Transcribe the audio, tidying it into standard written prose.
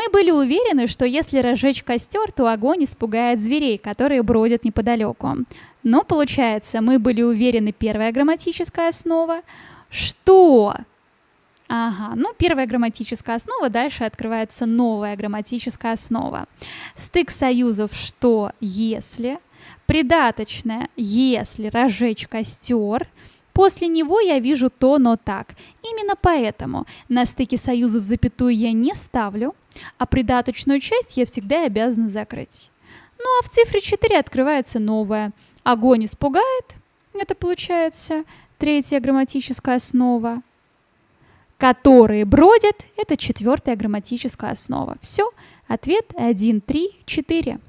Мы были уверены, что если разжечь костер, то огонь испугает зверей, которые бродят неподалеку. Но получается, мы были уверены, первая грамматическая основа, что... Ага, ну первая грамматическая основа, дальше открывается новая грамматическая основа. Стык союзов «что», «если», придаточное «если разжечь костер». После него я вижу то, но так. Именно поэтому на стыке союзов запятую я не ставлю, а придаточную часть я всегда обязана закрыть. Ну а в цифре 4 открывается новое. Огонь испугает, это получается третья грамматическая основа. Которые бродят, это четвертая грамматическая основа. Все, ответ 1, 3, 4.